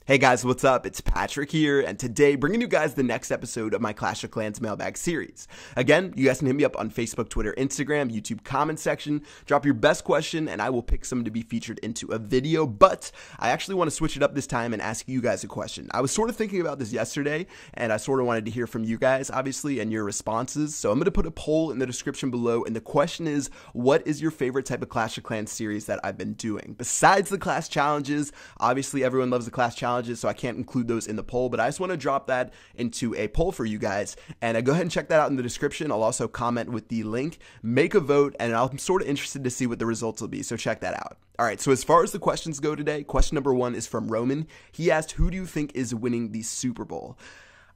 Hey guys, what's up? It's Patrick here, and today bringing you guys the next episode of my Clash of Clans Mailbag series. Again, you guys can hit me up on Facebook, Twitter, Instagram, YouTube comment section. Drop your best question, and I will pick some to be featured into a video, but I actually want to switch it up this time and ask you guys a question. I was sort of thinking about this yesterday, and I sort of wanted to hear from you guys, obviously, and your responses, so I'm going to put a poll in the description below, and the question is, what is your favorite type of Clash of Clans series that I've been doing? Besides the class challenges, obviously everyone loves the class challenges, so I can't include those in the poll, but I just want to drop that into a poll for you guys, and go ahead and check that out in the description. I'll also comment with the link, make a vote, and I'm sort of interested to see what the results will be, so check that out. Alright, so as far as the questions go today, question number 1 is from Roman. He asked, who do you think is winning the Super Bowl?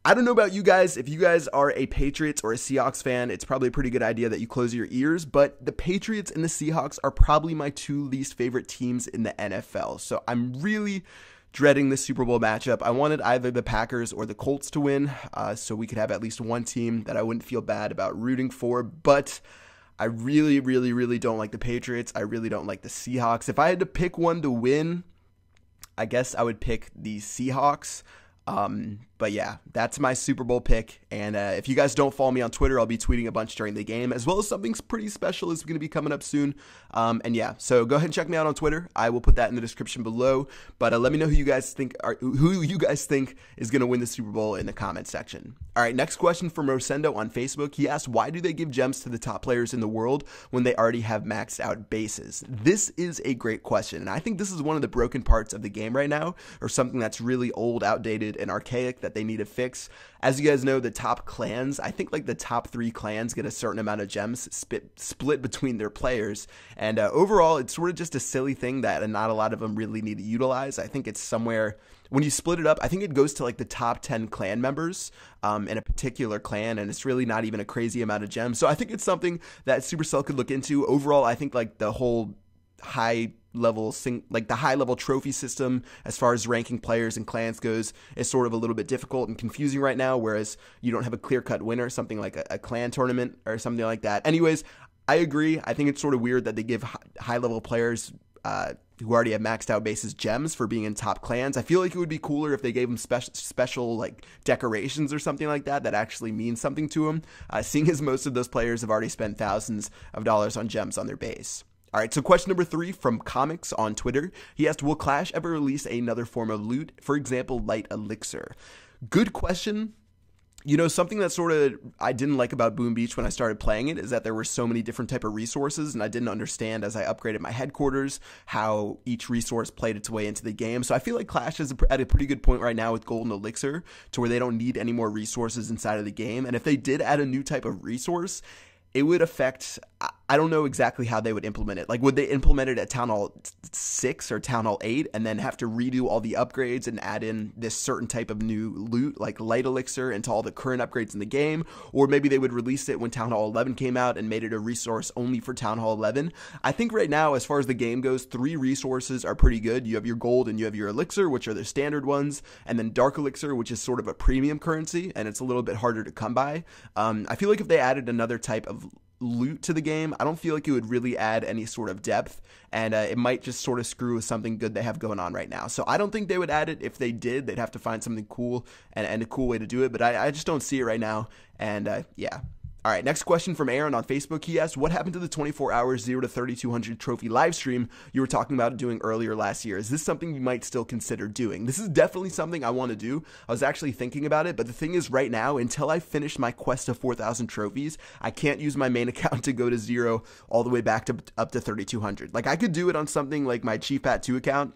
I don't know about you guys. If you guys are a Patriots or a Seahawks fan, it's probably a pretty good idea that you close your ears, but the Patriots and the Seahawks are probably my two least favorite teams in the NFL, so I'm really dreading the Super Bowl matchup. I wanted either the Packers or the Colts to win, so we could have at least one team that I wouldn't feel bad about rooting for, but I really don't like the Patriots. I really don't like the Seahawks. If I had to pick one to win, I guess I would pick the Seahawks. But yeah, that's my Super Bowl pick, and if you guys don't follow me on Twitter, I'll be tweeting a bunch during the game, as well as something pretty special is going to be coming up soon, and yeah, so go ahead and check me out on Twitter. I will put that in the description below, but let me know who you guys think is going to win the Super Bowl in the comment section. Alright, next question from Rosendo on Facebook. He asked, why do they give gems to the top players in the world when they already have maxed out bases? This is a great question, and I think this is one of the broken parts of the game right now, or something that's really old, outdated, and archaic that they need to fix. As you guys know, the top clans, I think like the top 3 clans get a certain amount of gems split between their players, and overall it's sort of just a silly thing that not a lot of them really need to utilize. I think it's somewhere, when you split it up, I think it goes to like the top 10 clan members in a particular clan, and it's really not even a crazy amount of gems. So I think it's something that Supercell could look into. Overall, I think like the whole high level trophy system as far as ranking players and clans goes is sort of a little bit difficult and confusing right now, whereas you don't have a clear-cut winner, something like a clan tournament or something like that. Anyways, I agree. I think it's sort of weird that they give high-level players who already have maxed out bases gems for being in top clans. I feel like it would be cooler if they gave them special like decorations or something like that actually means something to them, seeing as most of those players have already spent thousands of dollars on gems on their base. Alright, so question number 3 from Comics on Twitter. He asked, will Clash ever release another form of loot? For example, light elixir. Good question. You know, something that sort of I didn't like about Boom Beach when I started playing it is that there were so many different type of resources, and I didn't understand as I upgraded my headquarters how each resource played its way into the game. So I feel like Clash is at a pretty good point right now with Golden Elixir to where they don't need any more resources inside of the game. And if they did add a new type of resource, it would affect, I don't know exactly how they would implement it. Like, would they implement it at Town Hall 6 or Town Hall 8 and then have to redo all the upgrades and add in this certain type of new loot, like Light Elixir, into all the current upgrades in the game? Or maybe they would release it when Town Hall 11 came out and made it a resource only for Town Hall 11. I think right now, as far as the game goes, 3 resources are pretty good. You have your gold and you have your elixir, which are the standard ones, and then Dark Elixir, which is sort of a premium currency, and it's a little bit harder to come by. I feel like if they added another type of loot to the game, I don't feel like it would really add any sort of depth, and it might just sort of screw with something good they have going on right now. So I don't think they would add it. If they did, they'd have to find something cool and a cool way to do it, but I just don't see it right now, and yeah. All right, next question from Aaron on Facebook. He asked, what happened to the 24 hours 0 to 3200 trophy live stream you were talking about doing earlier last year? Is this something you might still consider doing? This is definitely something I want to do. I was actually thinking about it, but the thing is right now, until I finish my quest of 4,000 trophies, I can't use my main account to go to 0 all the way back to up to 3200. Like, I could do it on something like my Chief Pat 2 account.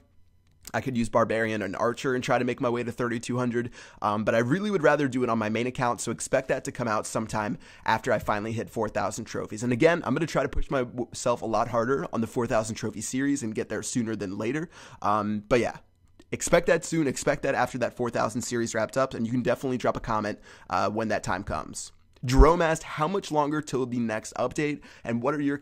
I could use Barbarian and Archer and try to make my way to 3,200, but I really would rather do it on my main account, so expect that to come out sometime after I finally hit 4,000 trophies. And again, I'm going to try to push myself a lot harder on the 4,000 trophy series and get there sooner than later, but yeah. Expect that soon. Expect that after that 4,000 series wrapped up, and you can definitely drop a comment when that time comes. Jerome asked, how much longer till the next update, and what are your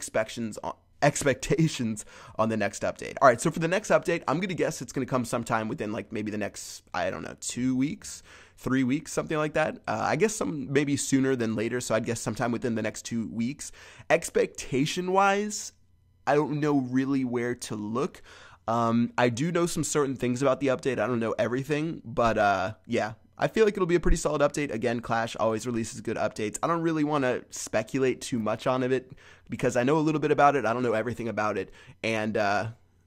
expectations on the next update? All right, so for the next update, I'm going to guess it's going to come sometime within like maybe the next, I don't know, 2 weeks, 3 weeks, something like that. I guess maybe sooner than later, so I'd guess sometime within the next 2 weeks. Expectation-wise, I don't know really where to look. I do know some certain things about the update. I don't know everything, but yeah. I feel like it'll be a pretty solid update. Again, Clash always releases good updates. I don't really want to speculate too much on it because I know a little bit about it. I don't know everything about it. And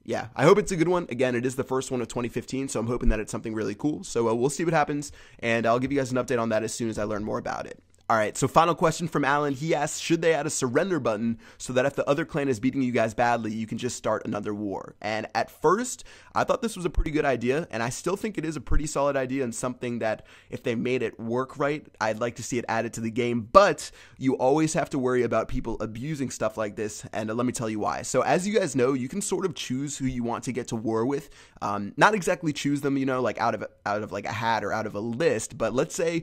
yeah, I hope it's a good one. Again, it is the first one of 2015, so I'm hoping that it's something really cool. So we'll see what happens, and I'll give you guys an update on that as soon as I learn more about it. All right, so final question from Alan. He asks, should they add a surrender button so that if the other clan is beating you guys badly, you can just start another war? And at first, I thought this was a pretty good idea, and I still think it is a pretty solid idea and something that if they made it work right, I'd like to see it added to the game. But you always have to worry about people abusing stuff like this, and let me tell you why. So as you guys know, you can sort of choose who you want to get to war with. Not exactly choose them, like out of like a hat or out of a list, but let's say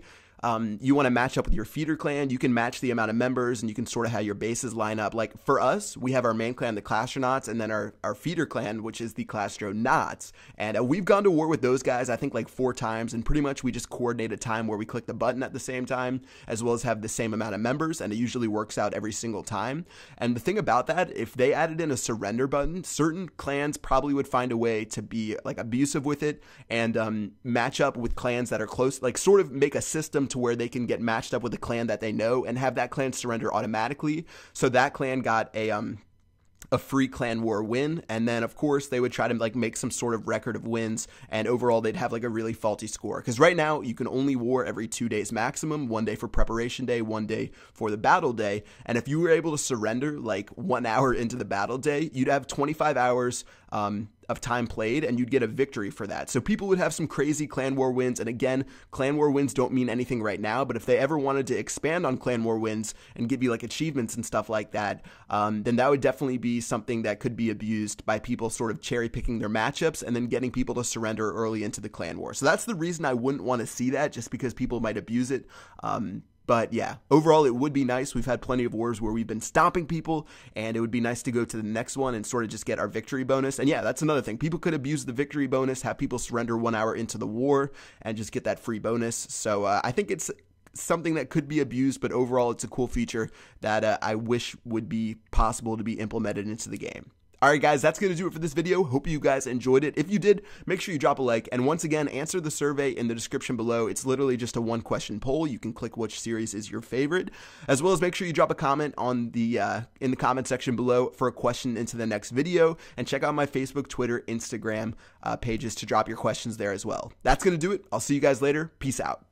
you want to match up with your feeder clan, you can match the amount of members and you can sort of have your bases line up. Like for us, we have our main clan, the Clashronauts, and then our feeder clan, which is the Clashtronauts. And we've gone to war with those guys, I think like 4 times, and pretty much we just coordinate a time where we click the button at the same time, as well as have the same amount of members, and it usually works out every single time. And the thing about that, if they added in a surrender button, certain clans probably would find a way to be like abusive with it and match up with clans that are close, like sort of make a system to where they can get matched up with a clan that they know and have that clan surrender automatically. So that clan got a free clan war win, and then of course they would try to like make some sort of record of wins, and overall they'd have like a really faulty score, because right now you can only war every 2 days maximum, 1 day for preparation day, 1 day for the battle day. And if you were able to surrender like 1 hour into the battle day, you'd have 25 hours of time played, and you'd get a victory for that. So people would have some crazy clan war wins, and again, clan war wins don't mean anything right now, but if they ever wanted to expand on clan war wins and give you like achievements and stuff like that, then that would definitely be something that could be abused by people sort of cherry picking their matchups and then getting people to surrender early into the clan war. So that's the reason I wouldn't want to see that, just because people might abuse it. But yeah, overall, it would be nice. We've had plenty of wars where we've been stomping people, and it would be nice to go to the next one and sort of just get our victory bonus. And yeah, that's another thing. People could abuse the victory bonus, have people surrender 1 hour into the war, and just get that free bonus. So I think it's something that could be abused, but overall, it's a cool feature that I wish would be possible to be implemented into the game. Alright guys, that's going to do it for this video. Hope you guys enjoyed it. If you did, make sure you drop a like, and once again, answer the survey in the description below. It's literally just a 1-question poll. You can click which series is your favorite, as well as make sure you drop a comment on the in the comment section below for a question into the next video, and check out my Facebook, Twitter, Instagram pages to drop your questions there as well. That's going to do it. I'll see you guys later. Peace out.